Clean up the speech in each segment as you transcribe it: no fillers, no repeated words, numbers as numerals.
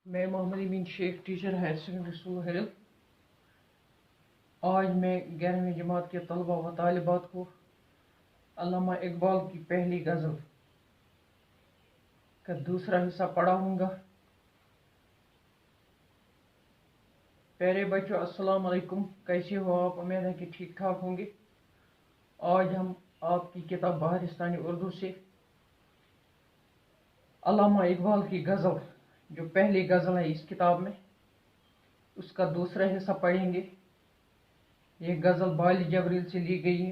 मैं Mohammad Amin Sheikh teacher higher secondary school Hiral. आज मैं 11वीं जमात के तलबा व तालिबात को अल्लामा इकबाल की पहली गज़ल का दूसरा हिस्सा पढ़ाऊँगा। प्यारे बच्चों, अस्सलाम वालेकुम। कैसे हो आप? उम्मीद है कि ठीक ठाक होंगे। आज हम आपकी किताब बहारिस्तानी उर्दू से अल्लामा इकबाल की गज़ल, जो पहली गज़ल है इस किताब में, उसका दूसरा हिस्सा पढ़ेंगे। ये गज़ल बाली जबरील से ली गई है।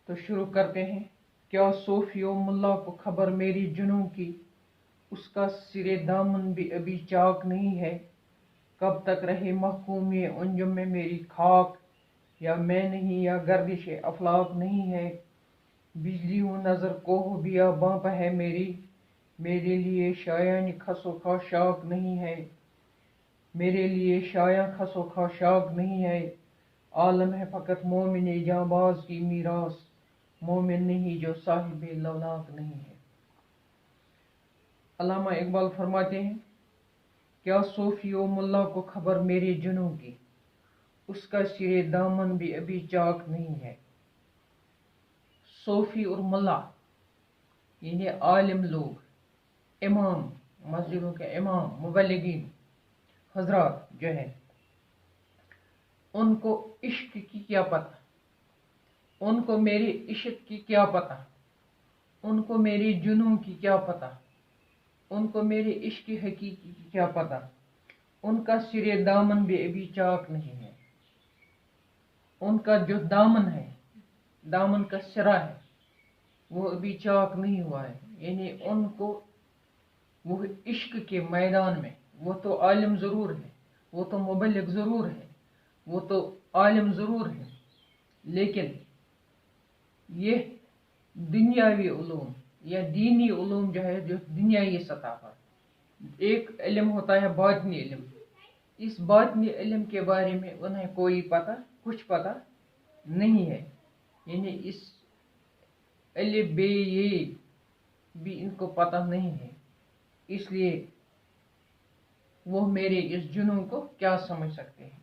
तो शुरू करते हैं। क्या सोफियो मुल्ला को खबर मेरी जुनूं की, उसका सिरे दामन भी अभी चाक नहीं है। कब तक रहे महकूम ये अंजुम में मेरी खाक, या मैं नहीं या गर्दिश अफलाक नहीं है। बिजली हूँ नज़र कोह बियाबां पर है मेरी, मेरे लिए शायान खसो खाशाक नहीं है। मेरे लिए शाया खसो खाशाक नहीं है। आलम है फ़कत मोमिन जाबाज की मीरास, मोमिन नहीं जो साहिब लौलाक नहीं है। अल्लामा इकबाल फरमाते हैं, क्या सोफियो मुल्ला को खबर मेरे जुनूं की, उसका सिरे दामन भी अभी चाक नहीं है। सोफी और मुल्ला यानी आलिम लोग, इमाम, मस्जिदों के इमाम, मुबल्लिगीन हजरात जो है, उनको इश्क की क्या पता, उनको मेरे इश्क की क्या पता, उनको मेरे जुनूं की क्या पता, उनको मेरे इश्क की हकीकी की क्या पता। उनका सिरे दामन भी अभी चाक नहीं है। उनका जो दामन है, दामन का सिरा है, वो अभी चाक नहीं हुआ है। यानी उनको वो इश्क के मैदान में, वो तो आलिम ज़रूर है, वो तो मुबल्लिग ज़रूर है, वो तो आलिम ज़रूर है, लेकिन ये दुनियावी उलूम या दीनी उलूम जो है, जो दुनियावी सतह पर, एक इल्म होता है बातिनी इल्म। इस बातिनी इल्म के बारे में उन्हें कोई पता, कुछ पता नहीं है। यानी इस अलिफ बे ये भी इनको पता नहीं है। इसलिए वो मेरे इस जुनून को क्या समझ सकते हैं।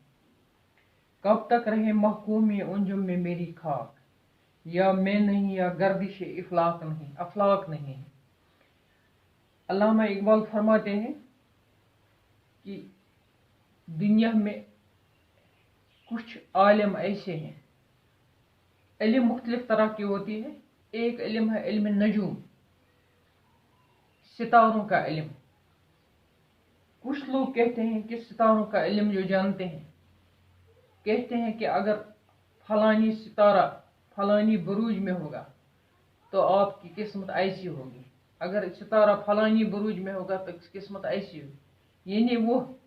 कब तक रहे महकूम अंजुम में मेरी खाक, या मैं नहीं या गर्दिश अफलाक नहीं है। अल्लामा इकबाल फरमाते हैं कि दुनिया में कुछ आलिम ऐसे हैं। इल्म मुख्तलिफ तरह की होती है। एक इल्म है इल्म नजूम, सितारों का इल्म। कुछ लोग कहते हैं कि सितारों का इल्म जो जानते हैं, कहते हैं कि अगर फलानी सितारा फलानी बुरूज में होगा तो आपकी किस्मत ऐसी होगी, अगर सितारा फलानी बुरूज में होगा तो किस्मत ऐसी होगी। यानी वो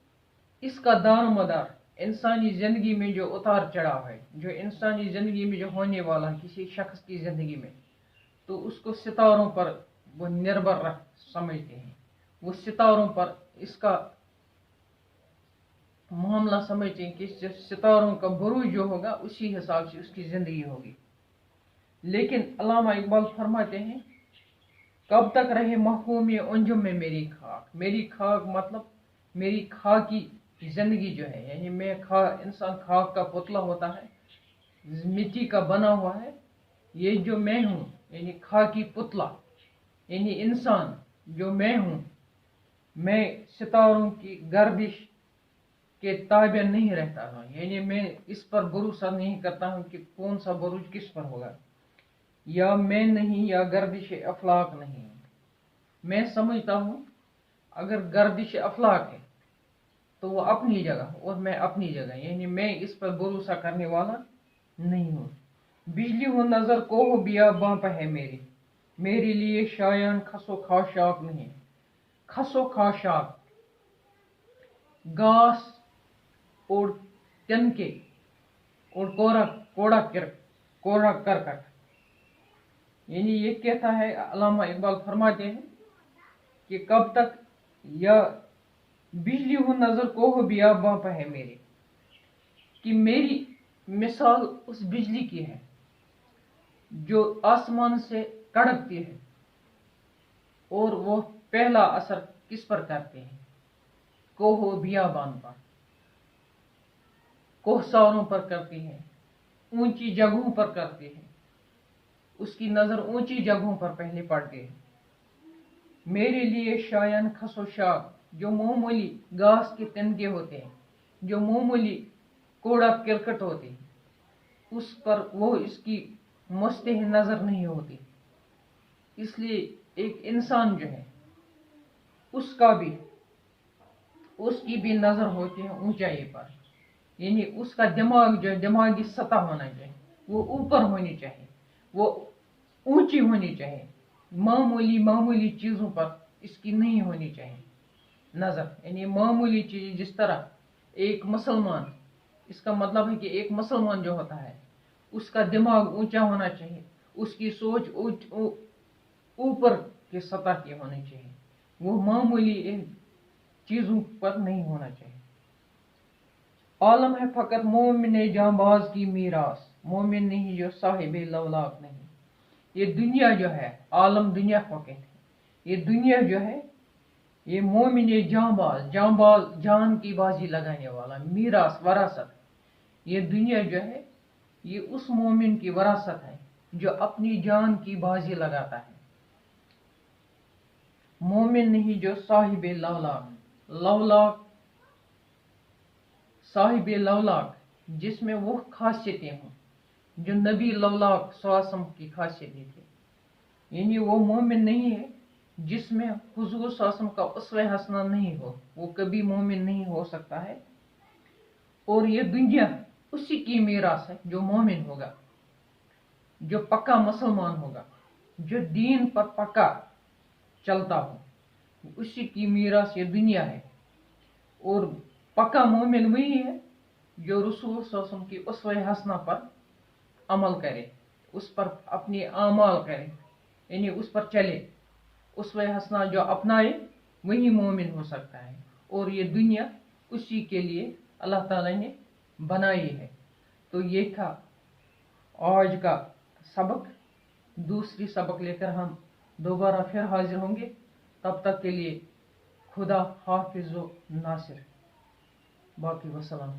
इसका दारोमदार इंसानी ज़िंदगी में जो उतार चढ़ाव है, जो इंसानी ज़िंदगी में जो होने वाला किसी शख्स की ज़िंदगी में, तो उसको सितारों पर वो निर्भर रख समझते हैं। वो सितारों पर इसका मामला समझते हैं कि सितारों का बुरूज जो होगा उसी हिसाब से उसकी ज़िंदगी होगी। लेकिन अल्लामा इकबाल फरमाते हैं, कब तक रहे महकूम अंजुम में मेरी खाक। मेरी खाक मतलब मेरी खाकी ज़िंदगी जो है, यानी मैं इंसान खाक का पुतला होता है, मिट्टी का बना हुआ है। ये जो मैं हूँ यानी खाकी पुतला, यानी इंसान जो मैं हूँ, मैं सितारों की गर्दिश के ताबे नहीं रहता हूँ। यानी मैं इस पर भरोसा नहीं करता हूँ कि कौन सा बुरूज किस पर होगा। या मैं नहीं या गर्दिश अफलाक नहीं। मैं समझता हूँ अगर गर्दिश अफलाक है तो वो अपनी जगह और मैं अपनी जगह, यानी मैं इस पर भरोसा करने वाला नहीं हूँ। बिजली हो नज़र को हो बियाबां पर है मेरी, मेरे लिए शायान खसो खाशाक नहीं। खसो खाशाक घास और तिनके और कोड़ा करकट। यानी ये कहता है अल्लामा इकबाल फरमाते हैं कि कब तक, या बिजली हो नज़र को हो बियाबां पर है मेरे, कि मेरी मिसाल उस बिजली की है जो आसमान से कड़कती है और वो पहला असर किस पर करते हैं? कोहो बियाबान पर, कोहसारों पर करते हैं, ऊंची जगहों पर करते हैं। उसकी नजर ऊंची जगहों पर पहले पड़ती है। मेरे लिए शायन खसोशाक, जो मामूली घास के तिनके होते हैं, जो मामूली कूड़ा करकट होते हैं, उस पर वो इसकी मुस्तह नजर नहीं होती। इसलिए एक इंसान जो है उसकी भी नजर होती है ऊंचाई पर, यानी उसका दिमाग जो दिमागी सतह होना चाहिए, वो ऊपर होनी चाहिए, वो ऊंची होनी चाहिए। मामूली चीजों पर इसकी नहीं होनी चाहिए नजर। यानी मामूली चीज, जिस तरह एक मुसलमान, इसका मतलब है कि एक मुसलमान जो होता है उसका दिमाग ऊंचा होना चाहिए, उसकी सोच ऊपर के सतह की होनी चाहिए, वो मामूली चीजों पर नहीं होना चाहिए। आलम है फकत मोमिन जांबाज की मीरास, मोमिन नहीं जो साहिब लवलाक नहीं। ये दुनिया जो है, आलम दुनिया को कहते हैं, ये दुनिया जो है ये मोमिन जांबाज, जान की बाजी लगाने वाला, मीरास वरासत। ये दुनिया जो है ये उस मोमिन की वरासत है जो अपनी जान की बाजी लगाता है। मोमिन नहीं जो साहिब लवलाक, लवलाक साहिब लवलाक, जिसमें वो खासियतें हों जो नबी लवलाक सल्लल्लाहु की खासियतें थी। यानी वो मोमिन नहीं है जिसमें हुजूर सल्लल्लाहु का उसवे हसना नहीं हो, वो कभी मोमिन नहीं हो सकता है। और ये दुनिया उसी की मीरास है जो मोमिन होगा, जो पक्का मुसलमान होगा, जो दीन पर पक्का चलता हो, उसी की मीरास ये दुनिया है। और पक्का मोमिन वही है जो रसूल सल्लल्लाहु अलैहि वसल्लम की उसवे हसना पर अमल करे, उस पर अपनी आमाल करे, यानी उस पर चले, उसवे हसना जो अपनाए वही मोमिन हो सकता है। और ये दुनिया उसी के लिए अल्लाह ताला ने बनाई है। तो ये था आज का सबक। दूसरी सबक लेकर हम दोबारा फिर हाजिर होंगे। तब तक के लिए खुदा हाफिज़ व नासिर। बाकी वसलाम।